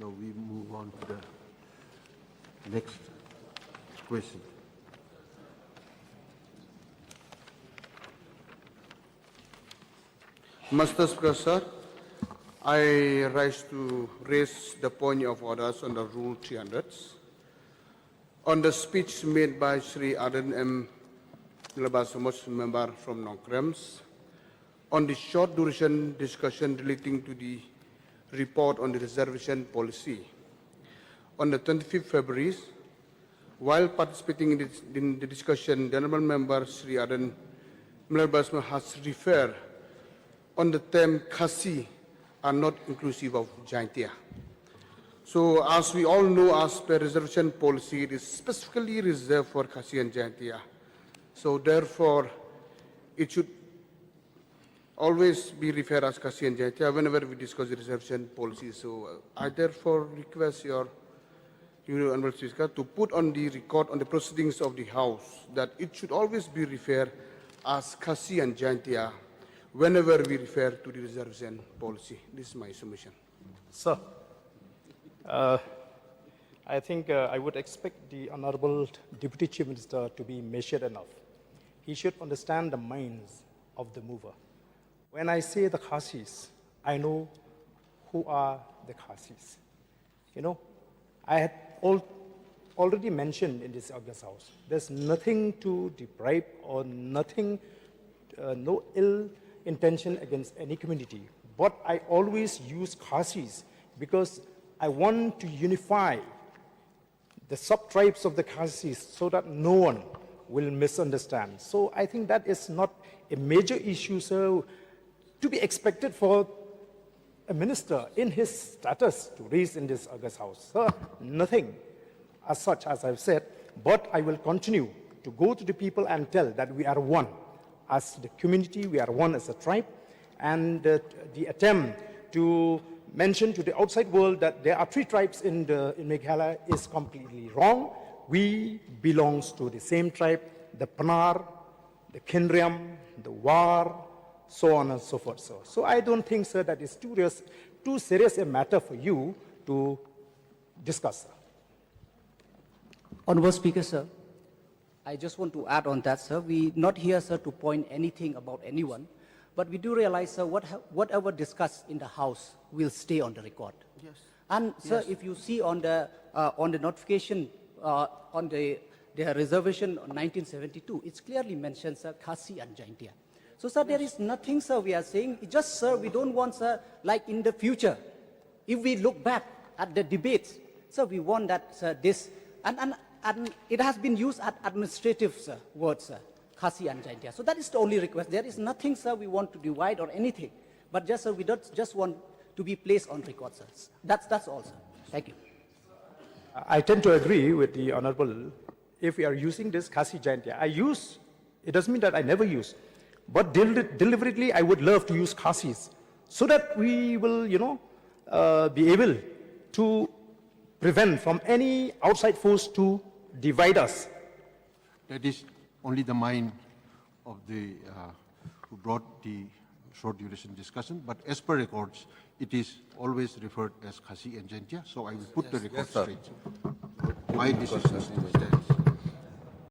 Now we move on to the next question. Mr. Speaker, sir, I rise to raise the point of orders under Rule 300 on the speech made by Sri Aden M. Labasamos, member from Nongkrams, on the short duration discussion relating to the report on the reservation policy. On the 25th February, while participating in the discussion, the honourable member Sri Aden Labasamos has referred on the term Khasi are not inclusive of Jaintia. So as we all know, as per reservation policy, it is specifically reserved for Khasi and Jaintia. So therefore, it should always be referred as Khasi and Jaintia whenever we discuss the reservation policy. So I therefore request your Honourable Speaker to put on the record on the proceedings of the House that it should always be referred as Khasi and Jaintia whenever we refer to the reservation policy. This is my submission. Sir, I think I would expect the Honorable Deputy Chief Minister to be measured enough. He should understand the minds of the mover. When I say the Khasis, I know who are the Khasis. You know, I had already mentioned in this August House, there's nothing to deprive or nothing, no ill intention against any community. But I always use Khasis because I want to unify the sub-tribes of the Khasis so that no one will misunderstand. So I think that is not a major issue, so to be expected for a minister in his status to raise in this August House. Sir, nothing as such as I've said, but I will continue to go to the people and tell that we are one. As the community, we are one as a tribe, and the attempt to mention to the outside world that there are 3 tribes in Meghalaya is completely wrong. We belong to the same tribe, the Panar, the Kyntien, the War, so on and so forth. So I don't think, sir, that is too serious a matter for you to discuss, sir. Honourable Speaker, sir, I just want to add on that, sir. We're not here, sir, to point anything about anyone, but we do realize, sir, whatever discussed in the House will stay on the record. Yes. And, sir, if you see on the notification, on the reservation on 1972, it's clearly mentioned, sir, Khasi and Jaintia. So, sir, there is nothing, sir, we are saying. It's just, sir, we don't want, sir, like in the future, if we look back at the debates, sir, we want that, sir, this, and it has been used as administrative, sir, words, sir, Khasi and Jaintia. So that is the only request. There is nothing, sir, we want to divide or anything. But just, sir, we don't just want to be placed on record, sir. That's all, sir. Thank you. I tend to agree with the Honorable. If we are using this Khasi Jaintia, I use, it doesn't mean that I never use, but deliberately I would love to use Khasis so that we will, you know, be able to prevent from any outside force to divide us. That is only the mind of the who brought the short duration discussion, but as per records, it is always referred as Khasi and Jaintia, so I will put the record straight. My decision stands.